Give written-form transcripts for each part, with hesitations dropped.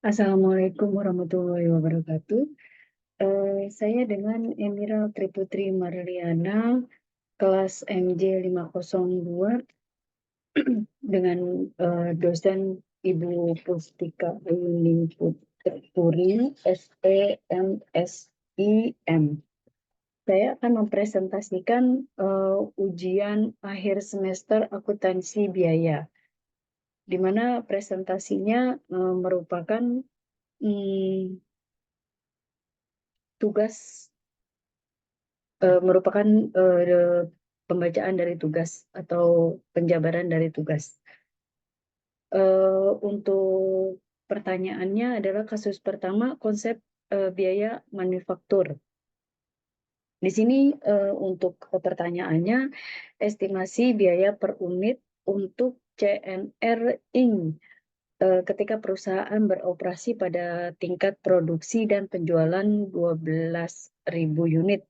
Assalamualaikum warahmatullahi wabarakatuh. Saya dengan Emira Triputri Marliana, kelas MJ 502, dengan dosen Ibu Pustika Ayuning Puri, SEMSIM. Saya akan mempresentasikan ujian akhir semester akuntansi biaya, di mana presentasinya merupakan mm, tugas merupakan pembacaan dari tugas atau penjabaran dari tugas. Untuk pertanyaannya adalah kasus pertama, konsep biaya manufaktur. Di sini untuk pertanyaannya, estimasi biaya per unit untuk CNR Inc. Ketika perusahaan beroperasi pada tingkat produksi dan penjualan 12.000 unit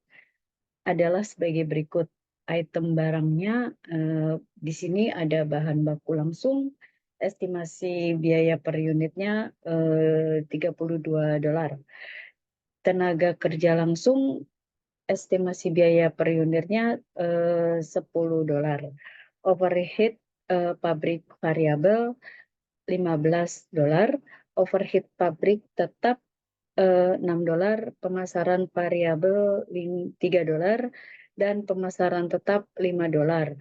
adalah sebagai berikut. Item barangnya di sini ada bahan baku langsung, estimasi biaya per unitnya $32. Tenaga kerja langsung, estimasi biaya per unitnya $10. Overhead pabrik variabel $15. Overhead pabrik tetap $6, pemasaran variabel $3, dan pemasaran tetap $5.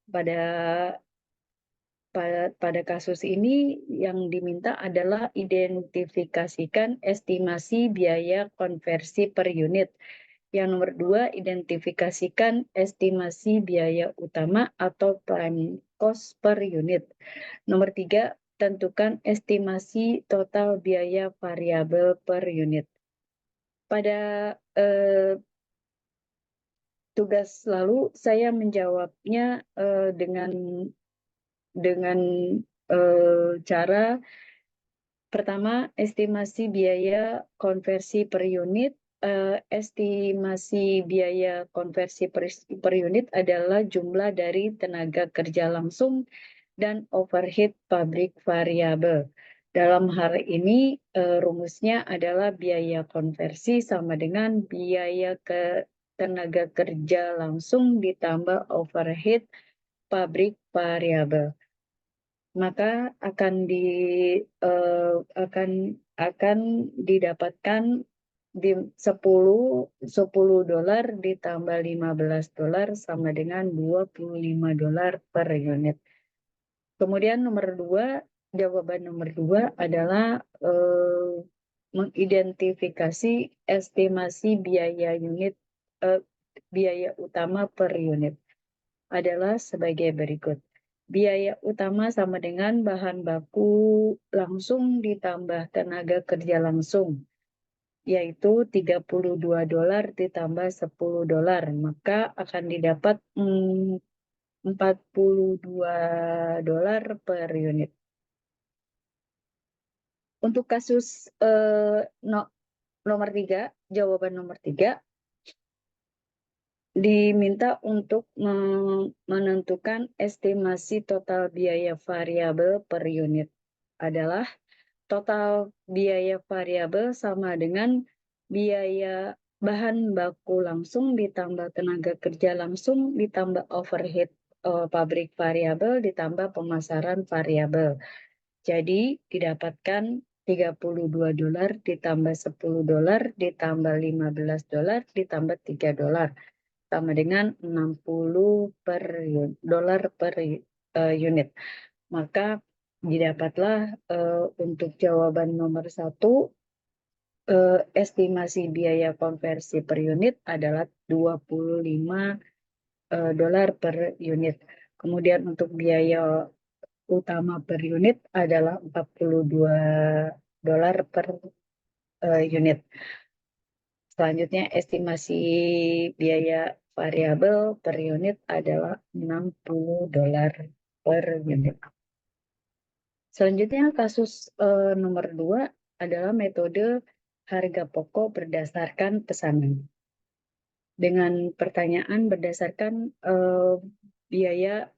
Pada pada kasus ini yang diminta adalah identifikasikan estimasi biaya konversi per unit. Yang nomor 2, identifikasikan estimasi biaya utama atau prime cost per unit. Nomor 3, tentukan estimasi total biaya variabel per unit. Pada tugas lalu saya menjawabnya dengan cara pertama, estimasi biaya konversi per unit. Estimasi biaya konversi per unit adalah jumlah dari tenaga kerja langsung dan overhead pabrik variabel. Dalam hal ini, rumusnya adalah biaya konversi sama dengan biaya tenaga kerja langsung ditambah overhead pabrik variabel. Maka akan didapatkan di $10 ditambah $15 sama dengan $25 per unit. Kemudian jawaban nomor 2 adalah mengidentifikasi estimasi biaya utama per unit adalah sebagai berikut. Biaya utama sama dengan bahan baku langsung ditambah tenaga kerja langsung, yaitu $32 ditambah $10. Maka akan didapat $42 per unit. Untuk kasus nomor 3, jawaban nomor 3, diminta untuk menentukan estimasi total biaya variabel per unit. Adalah total biaya variabel sama dengan biaya bahan baku langsung ditambah tenaga kerja langsung ditambah overhead pabrik variabel ditambah pemasaran variabel. Jadi didapatkan $32 ditambah $10 ditambah $15 ditambah $3 sama dengan $60 per unit. Maka didapatlah untuk jawaban nomor 1, estimasi biaya konversi per unit adalah $25 per unit. Kemudian untuk biaya utama per unit adalah $42 per unit. Selanjutnya, estimasi biaya variabel per unit adalah $60 per unit. Selanjutnya, kasus nomor 2 adalah metode harga pokok berdasarkan pesanan. Dengan pertanyaan berdasarkan biaya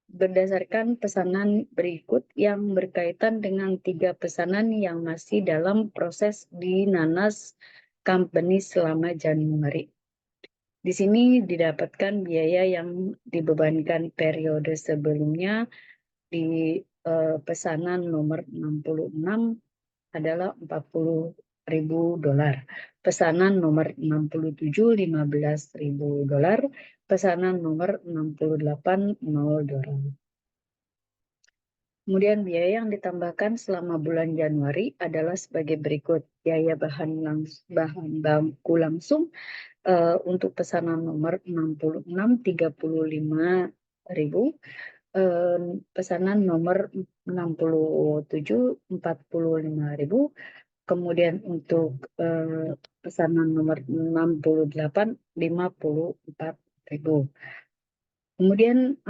berdasarkan pesanan berikut yang berkaitan dengan 3 pesanan yang masih dalam proses di Nanas Company selama Januari. Di sini didapatkan biaya yang dibebankan periode sebelumnya di pesanan nomor 66 adalah $40.000. Pesanan nomor 67, $15.000. Pesanan nomor 68, $0. Kemudian biaya yang ditambahkan selama bulan Januari adalah sebagai berikut. Biaya bahan baku langsung untuk pesanan nomor 66, $35.000. Pesanan nomor 67, $45.000. Kemudian untuk pesanan nomor 68, $54.000. Kemudian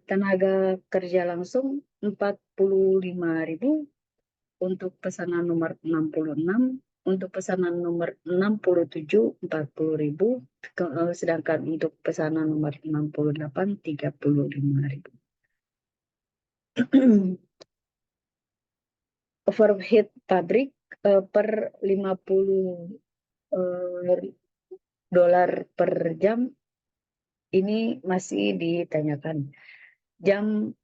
tenaga kerja langsung 45.000 untuk pesanan nomor 66, untuk pesanan nomor 67 40.000, sedangkan untuk pesanan nomor 68 35.000. Overhead pabrik per 50 dolar per jam ini masih ditanyakan. Jam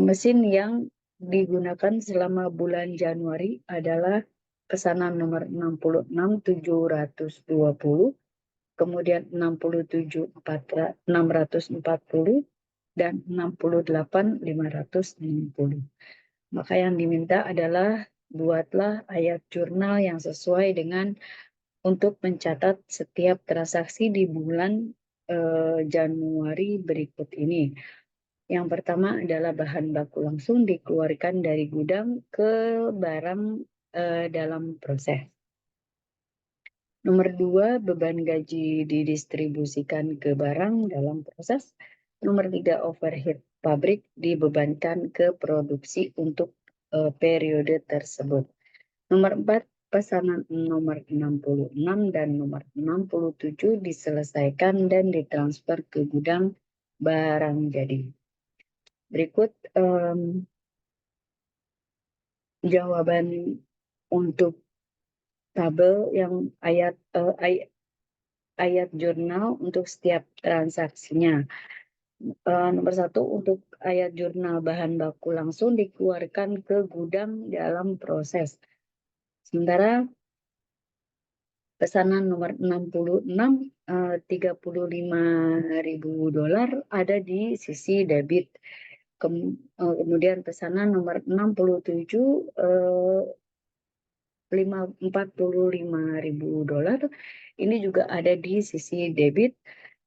mesin yang digunakan selama bulan Januari adalah pesanan nomor 66.720, kemudian 67.640 dan 68.560. Maka yang diminta adalah buatlah ayat jurnal yang sesuai dengan untuk mencatat setiap transaksi di bulan Januari berikut ini. Yang pertama adalah bahan baku langsung dikeluarkan dari gudang ke barang dalam proses. Nomor 2, beban gaji didistribusikan ke barang dalam proses. Nomor 3, overhead pabrik dibebankan ke produksi untuk periode tersebut. Nomor 4, pesanan nomor 66 dan nomor 67 diselesaikan dan ditransfer ke gudang barang jadi. Berikut jawaban untuk tabel yang ayat jurnal untuk setiap transaksinya. Nomor 1, untuk ayat jurnal bahan baku langsung dikeluarkan ke gudang dalam proses. Sementara pesanan nomor 66, $35.000 ada di sisi debit. Kemudian pesanan nomor 67, $45.000 ini juga ada di sisi debit,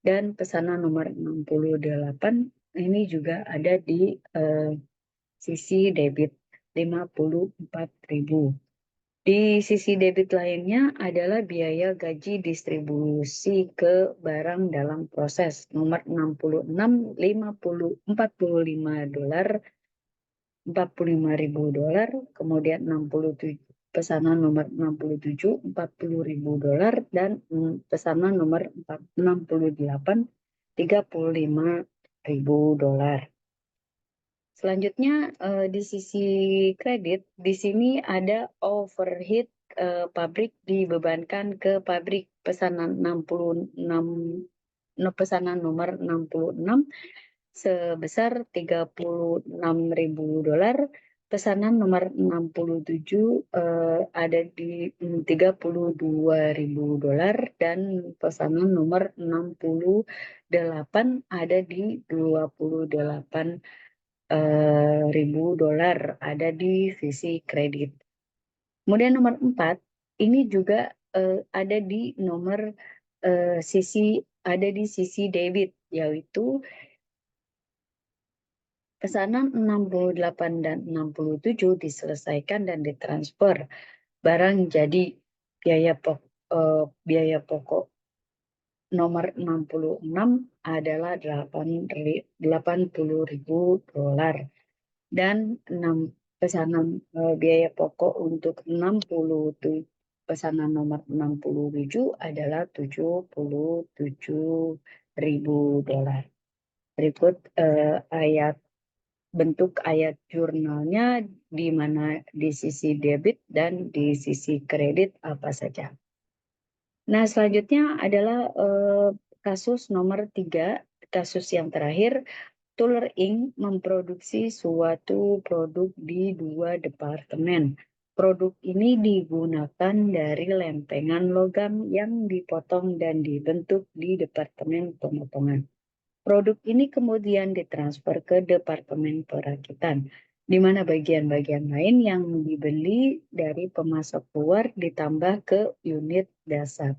dan pesanan nomor 68 ini juga ada di sisi debit, $54.000. Di sisi debit lainnya adalah biaya gaji distribusi ke barang dalam proses nomor 66, $45.000, kemudian 67, pesanan nomor 67, $40.000, dan pesanan nomor 68, $35.000. Selanjutnya di sisi kredit, di sini ada overhead pabrik dibebankan ke pabrik. Pesanan 66, pesanan nomor 66 sebesar $36.000. Pesanan nomor 67 ada di $32.000, dan pesanan nomor 68 ada di $28.000 ada di sisi kredit. Kemudian nomor 4 ini juga ada di nomor sisi debit, yaitu pesanan 68 dan 67 diselesaikan dan ditransfer. Barang jadi biaya pokok nomor 66 adalah $80.000, dan pesanan biaya pokok untuk 67, pesanan nomor 67 adalah $77.000. Berikut ayat bentuk ayat jurnalnya di mana di sisi debit dan di sisi kredit apa saja. Nah, selanjutnya adalah kasus nomor 3, kasus yang terakhir. Tuller Inc. memproduksi suatu produk di 2 departemen. Produk ini digunakan dari lempengan logam yang dipotong dan dibentuk di departemen pemotongan. Produk ini kemudian ditransfer ke departemen perakitan, di mana bagian-bagian lain yang dibeli dari pemasok luar ditambah ke unit dasar.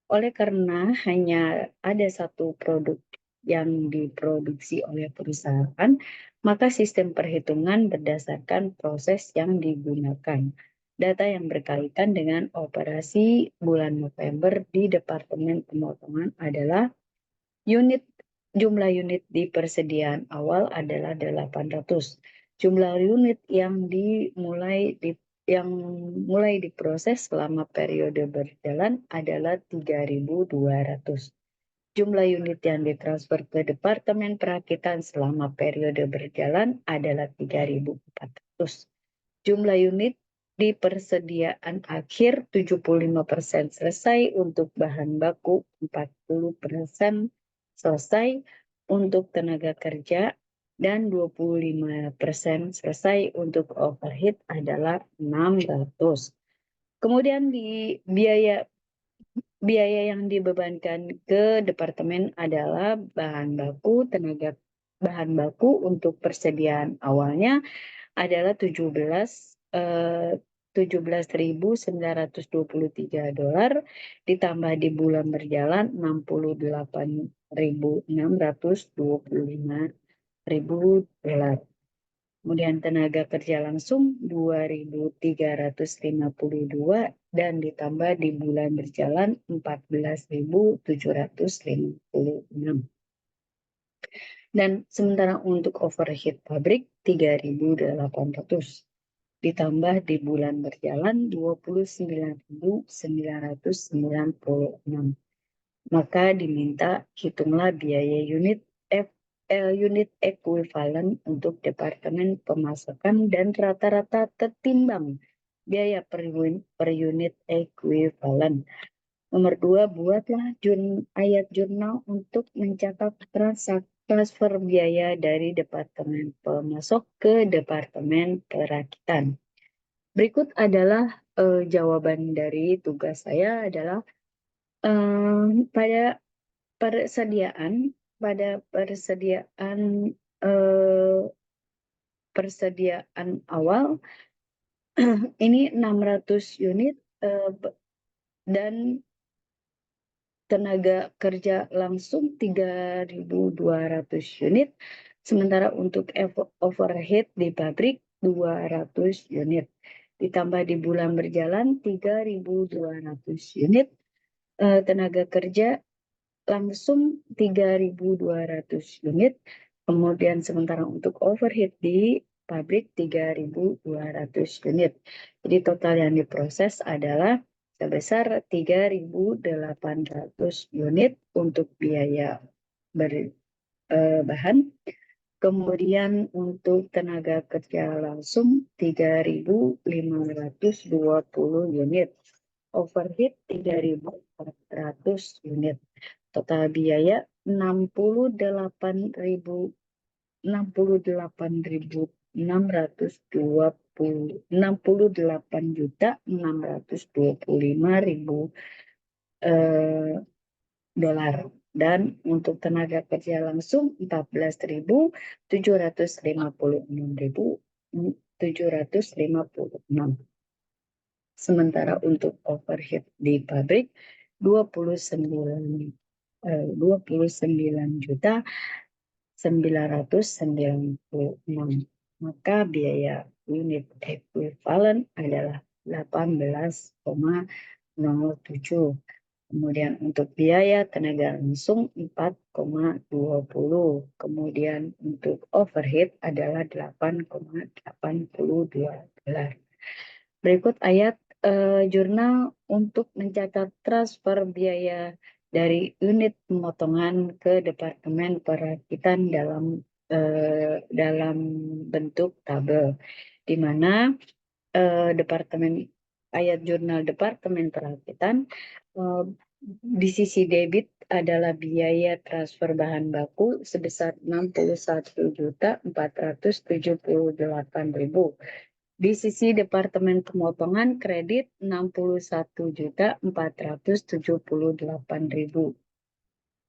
Oleh karena hanya ada satu produk yang diproduksi oleh perusahaan, maka sistem perhitungan berdasarkan proses yang digunakan. Data yang berkaitan dengan operasi bulan November di Departemen Pemotongan adalah jumlah unit di persediaan awal adalah 800. Jumlah unit yang mulai diproses selama periode berjalan adalah 3.200. Jumlah unit yang ditransfer ke Departemen Perakitan selama periode berjalan adalah 3.400. Jumlah unit di persediaan akhir 75% selesai untuk bahan baku, 40% selesai untuk tenaga kerja, dan 25% selesai untuk overhead adalah 600. Kemudian di biaya yang dibebankan ke departemen adalah bahan baku untuk persediaan awalnya adalah 17.923 dolar, ditambah di bulan berjalan 68.625 dolar. Kemudian tenaga kerja langsung 2.352 dan ditambah di bulan berjalan 14.756. Dan sementara untuk overhead pabrik 3.800 ditambah di bulan berjalan 29.996. Maka diminta hitunglah biaya unit ekuivalen untuk Departemen Pemasakan dan rata-rata tertimbang biaya per unit ekuivalen. Nomor 2, buatlah ayat jurnal untuk mencatat transfer biaya dari Departemen Pemasok ke Departemen Perakitan. Berikut adalah jawaban dari tugas saya adalah pada persediaan awal ini 600 unit dan tenaga kerja langsung 3.200 unit, sementara untuk overhead di pabrik 200 unit. Ditambah di bulan berjalan 3.200 unit, tenaga kerja langsung 3.200 unit, kemudian sementara untuk overhead di pabrik 3.200 unit. Jadi total yang diproses adalah sebesar 3.800 unit untuk biaya bahan. Kemudian untuk tenaga kerja langsung 3.520 unit. Overhead 3.400 unit. Total biaya 68.625.000 dolar. Dan untuk tenaga kerja langsung 14.756.756. Sementara untuk overhead di pabrik 29.996. Maka biaya unit ekuivalen adalah 18,07. Kemudian untuk biaya tenaga langsung 4,20. Kemudian untuk overhead adalah 8,82 dolar. Berikut ayat jurnal untuk mencatat transfer biaya dari unit pemotongan ke Departemen Perakitan dalam dalam bentuk tabel, di mana ayat jurnal Departemen Perakitan di sisi debit adalah biaya transfer bahan baku sebesar 61.478.000. Di sisi Departemen Pemotongan kredit 61.478.000.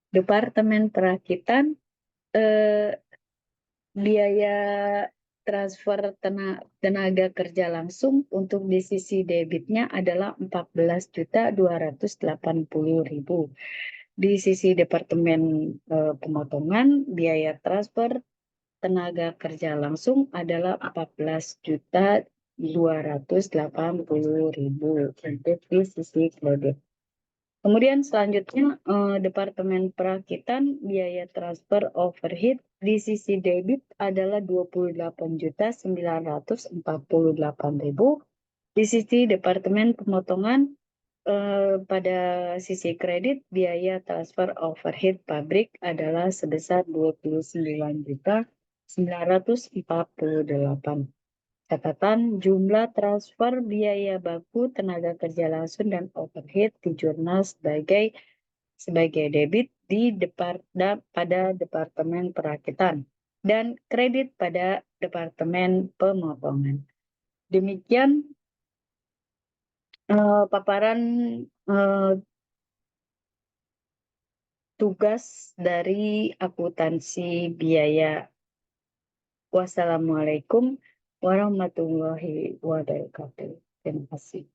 Departemen Perakitan biaya transfer tenaga kerja langsung untuk di sisi debitnya adalah 14.280.000. Di sisi Departemen Pemotongan biaya transfer tenaga kerja langsung adalah 14.280.000 untuk di sisi kredit. Kemudian selanjutnya Departemen Perakitan biaya transfer overhead di sisi debit adalah 28.948.000. Di sisi Departemen Pemotongan pada sisi kredit biaya transfer overhead pabrik adalah sebesar 29.948. Catatan jumlah transfer biaya baku tenaga kerja langsung dan overhead di jurnal sebagai debit pada Departemen Perakitan dan kredit pada Departemen Pemotongan. Demikian paparan tugas dari akuntansi biaya. Wassalamualaikum warahmatullahi wabarakatuh. Terima kasih.